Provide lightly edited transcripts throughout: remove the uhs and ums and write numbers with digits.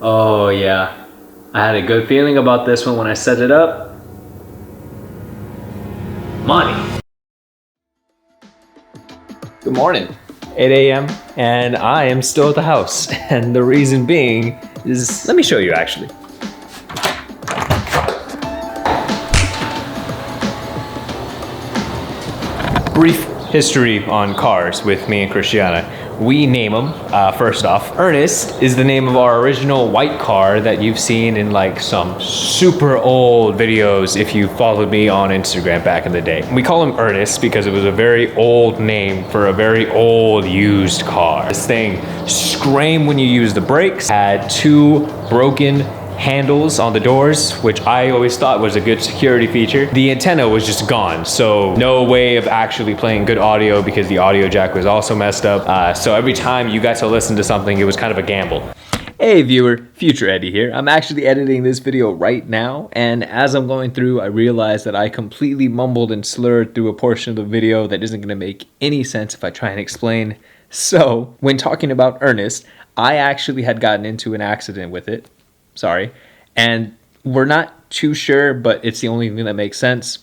Oh yeah, I had a good feeling about this one when I set it up. Money. Good morning. 8 a.m. and I am still at the house. And the reason being is, let me show you actually. Brief history on cars with me and Christiana. We name them, first off. Ernest is the name of our original white car that you've seen in like some super old videos if you followed me on Instagram back in the day. We call him Ernest because it was a very old name for a very old used car. This thing screamed when you use the brakes, had two broken handles on the doors, which I always thought was a good security feature. The antenna was just gone, so no way of actually playing good audio because the audio jack was also messed up. So every time you got to listen to something, it was kind of a gamble. Hey viewer, Future Eddie here. I'm actually editing this video right now, and as I'm going through, I realized that I completely mumbled and slurred through a portion of the video that isn't gonna make any sense if I try and explain. So, when talking about Ernest, I actually had gotten into an accident with it. Sorry. And we're not too sure, but it's the only thing that makes sense.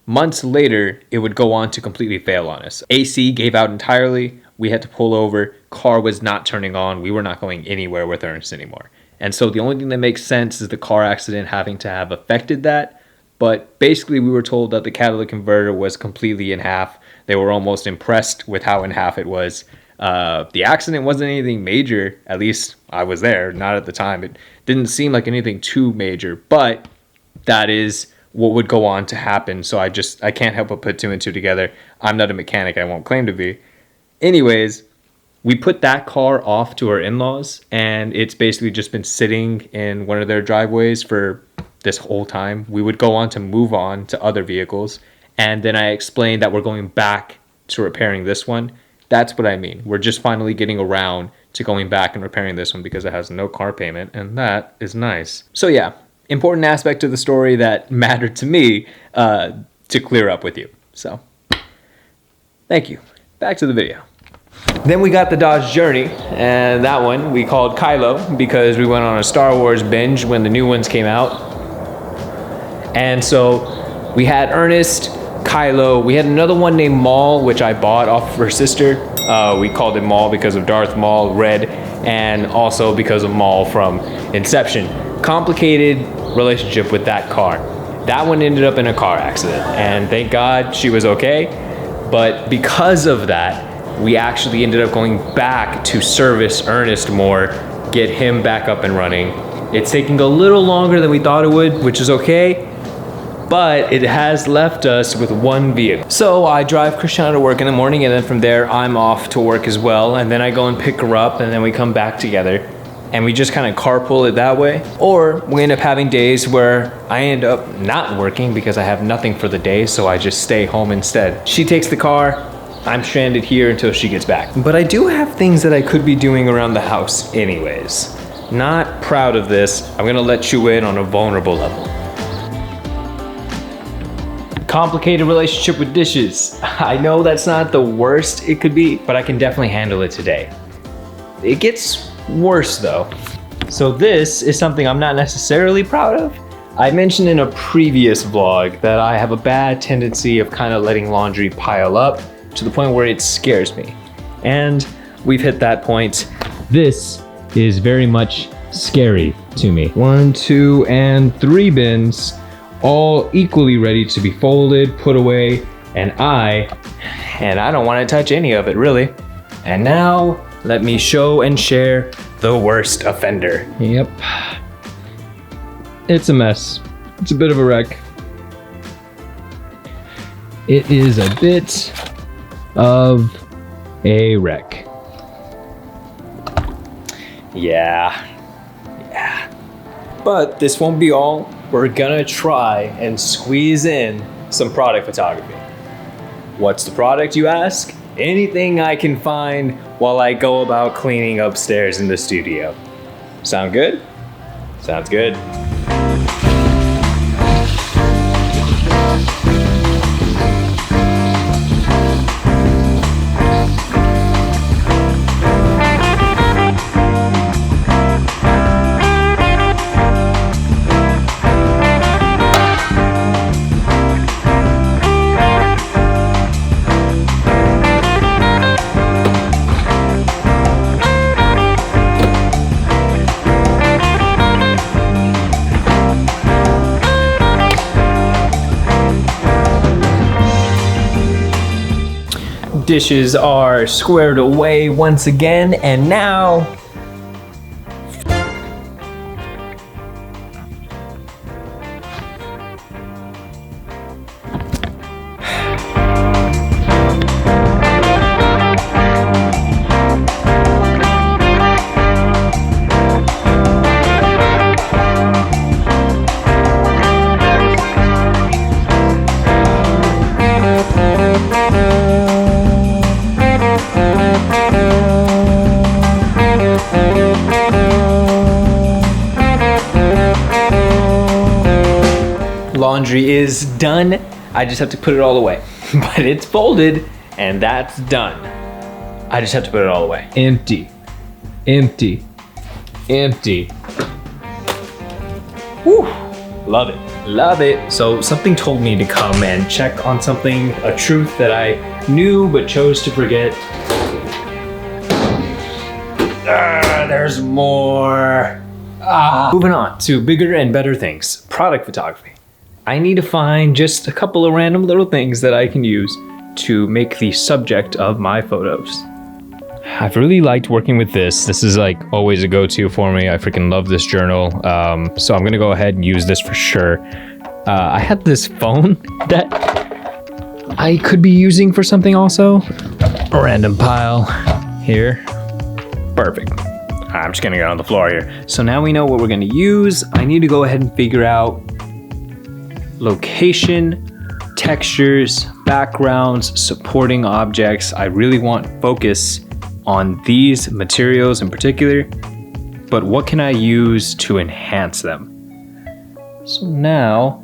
Months later, it would go on to completely fail on us. AC gave out entirely. We had to pull over. Car was not turning on. We were not going anywhere with Ernest anymore. And so the only thing that makes sense is the car accident having to have affected that. But basically, we were told that the catalytic converter was completely in half. They were almost impressed with how in half it was. The accident wasn't anything major, at least I was there, not at the time. It didn't seem like anything too major, but that is what would go on to happen. So I can't help but put two and two together. I'm not a mechanic, I won't claim to be. Anyways, we put that car off to our in-laws, and it's basically just been sitting in one of their driveways for this whole time. We would go on to move on to other vehicles, and then I explained that we're going back to repairing this one. That's what I mean. We're just finally getting around to going back and repairing this one because it has no car payment, and that is nice. So yeah, important aspect of the story that mattered to me to clear up with you. So, thank you. Back to the video. Then we got the Dodge Journey, and that one we called Kylo because we went on a Star Wars binge when the new ones came out. And so we had Ernest, Kylo. We had another one named Maul, which I bought off of her sister. We called it Maul because of Darth Maul, Red, and also because of Maul from Inception. Complicated relationship with that car. That one ended up in a car accident, and thank God she was okay. But because of that, we actually ended up going back to service Ernest more, get him back up and running. It's taking a little longer than we thought it would, which is okay. But it has left us with one vehicle. So I drive Christiana to work in the morning, and then from there I'm off to work as well, and then I go and pick her up, and then we come back together, and we just kind of carpool it that way. Or we end up having days where I end up not working because I have nothing for the day, so I just stay home instead. She takes the car, I'm stranded here until she gets back. But I do have things that I could be doing around the house anyways. Not proud of this. I'm gonna let you in on a vulnerable level. Complicated relationship with dishes. I know that's not the worst it could be, but I can definitely handle it today. It gets worse though. So this is something I'm not necessarily proud of. I mentioned in a previous vlog that I have a bad tendency of kind of letting laundry pile up to the point where it scares me. And we've hit that point. This is very much scary to me. 1, 2, and 3 bins, all equally ready to be folded, put away, and I don't want to touch any of it really. And now let me show and share the worst offender. Yep. It's a mess. It's a bit of a wreck. It is a bit of a wreck. Yeah. But this won't be all. We're gonna try and squeeze in some product photography. What's the product, you ask? Anything I can find while I go about cleaning upstairs in the studio. Sound good? Sounds good. dishes are squared away once again, and now laundry is done. I just have to put it all away. But it's folded and that's done. I just have to put it all away. Empty, empty, empty. Whew. Love it, love it. So something told me to come and check on something, a truth that I knew but chose to forget. There's more. Moving on to bigger and better things, product photography. I need to find just a couple of random little things that I can use to make the subject of my photos. I've really liked working with this. This is like always a go-to for me. I freaking love this journal. So I'm gonna go ahead and use this for sure. I had this phone that I could be using for something also. A random pile here. Perfect. I'm just gonna get on the floor here. So now we know what we're gonna use. I need to go ahead and figure out location, textures, backgrounds, supporting objects. I really want focus on these materials in particular, but what can I use to enhance them? So now,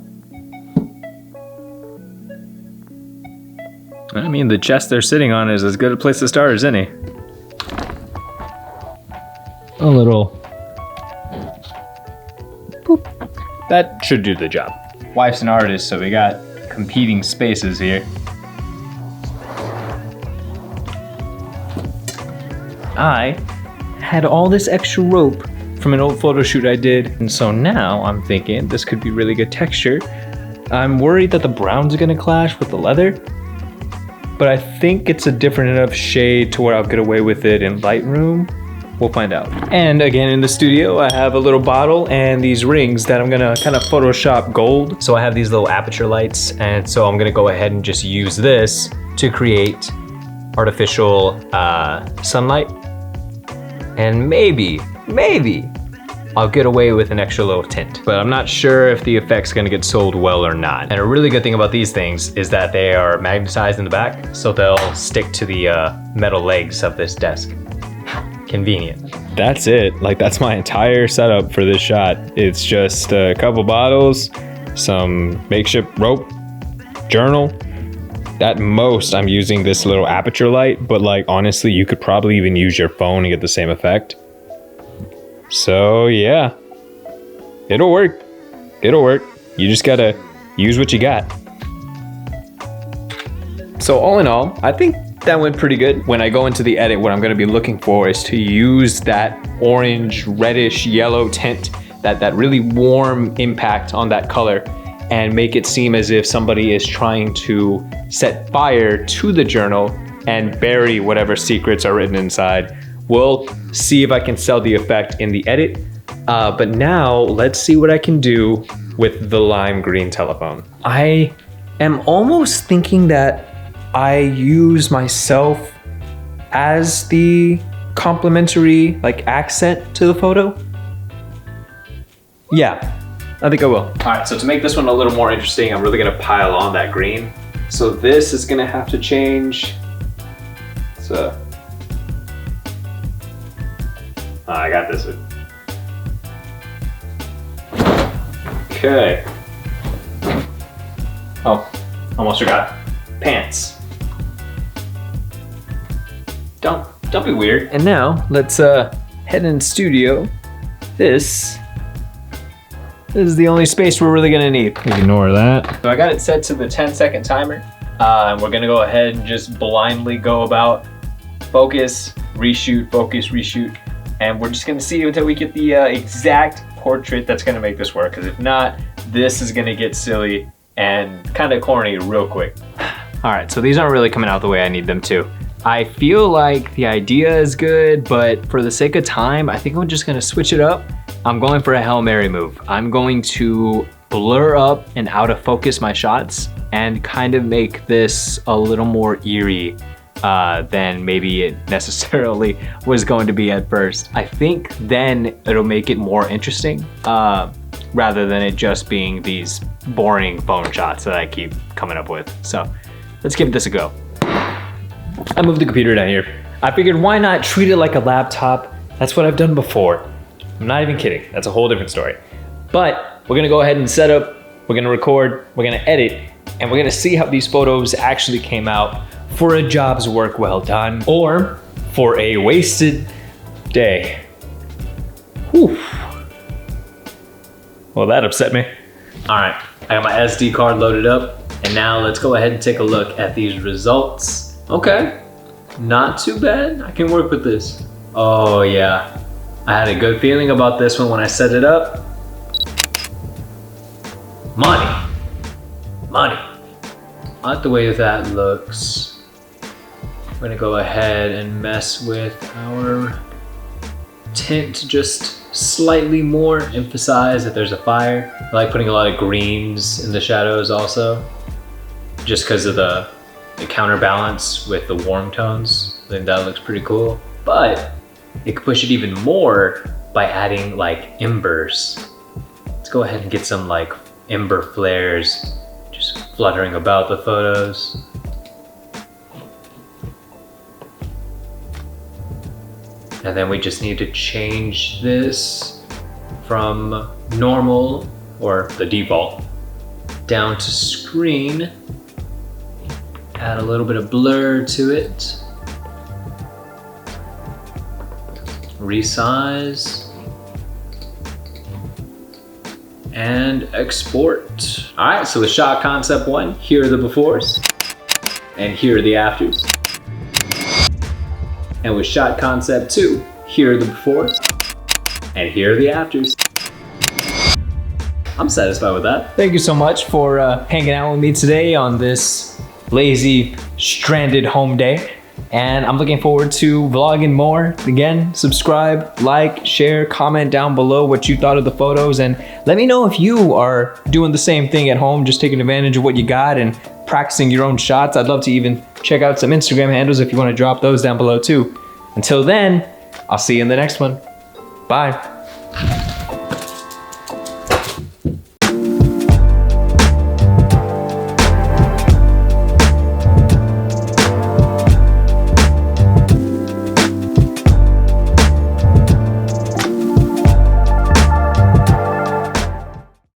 I mean, the chest they're sitting on is as good a place to start as any. A little boop. That should do the job. Wife's an artist, so we got competing spaces here. I had all this extra rope from an old photo shoot I did, and so now I'm thinking this could be really good texture. I'm worried that the brown's gonna clash with the leather, but I think it's a different enough shade to where I'll get away with it in Lightroom. We'll find out. And again, in the studio, I have a little bottle and these rings that I'm gonna kind of Photoshop gold. So I have these little aperture lights, and so I'm gonna go ahead and just use this to create artificial sunlight. And maybe I'll get away with an extra little tint. But I'm not sure if the effect's gonna get sold well or not. And a really good thing about these things is that they are magnetized in the back, so they'll stick to the metal legs of this desk. Convenient. That's it. Like, that's my entire setup for this shot. It's just a couple bottles, some makeshift rope, journal. At most, I'm using this little aperture light, but like, honestly, you could probably even use your phone and get the same effect. So yeah, it'll work. It'll work. You just gotta use what you got. So all in all, I think that went pretty good. When I go into the edit, what I'm gonna be looking for is to use that orange, reddish, yellow tint, that really warm impact on that color, and make it seem as if somebody is trying to set fire to the journal and bury whatever secrets are written inside. We'll see if I can sell the effect in the edit. But now let's see what I can do with the lime green telephone. I am almost thinking that I use myself as the complementary like accent to the photo. Yeah, I think I will. All right, so to make this one a little more interesting, I'm really gonna pile on that green. So this is gonna have to change. So, I got this one. Okay. Oh, almost forgot. Pants. Don't be weird. And now let's head in studio. This is the only space we're really gonna need. Ignore that. So I got it set to the 10-second timer. And we're gonna go ahead and just blindly go about focus, reshoot. And we're just gonna see until we get the exact portrait that's gonna make this work. Because if not, this is gonna get silly and kind of corny real quick. All right, so these aren't really coming out the way I need them to. I feel like the idea is good, but for the sake of time, I think I'm just gonna switch it up. I'm going for a Hail Mary move. I'm going to blur up and out of focus my shots and kind of make this a little more eerie than maybe it necessarily was going to be at first. I think then it'll make it more interesting rather than it just being these boring phone shots that I keep coming up with. So let's give this a go. I moved the computer down here. I figured why not treat it like a laptop? That's what I've done before. I'm not even kidding. That's a whole different story. But we're gonna go ahead and set up, we're gonna record, we're gonna edit, and we're gonna see how these photos actually came out for a job's work well done or for a wasted day. Whew. Well, that upset me. All right, I got my SD card loaded up, and now let's go ahead and take a look at these results. Okay, not too bad. I can work with this. Oh yeah, I had a good feeling about this one when I set it up. Money. I like the way that looks. We're gonna go ahead and mess with our tint just slightly more, emphasize that there's a fire. I like putting a lot of greens in the shadows also, just because of the counterbalance with the warm tones. I think that looks pretty cool. But it could push it even more by adding like embers. Let's go ahead and get some like ember flares just fluttering about the photos. And then we just need to change this from normal, or the default, down to screen. Add a little bit of blur to it. Resize. And export. All right, so the shot concept one, here are the befores, and here are the afters. And with shot concept two, here are the befores, and here are the afters. I'm satisfied with that. Thank you so much for hanging out with me today on this lazy, stranded home day. And I'm looking forward to vlogging more. Again, subscribe, like, share, comment down below what you thought of the photos, and let me know if you are doing the same thing at home, just taking advantage of what you got and practicing your own shots. I'd love to even check out some Instagram handles if you want to drop those down below too. Until then, I'll see you in the next one. Bye.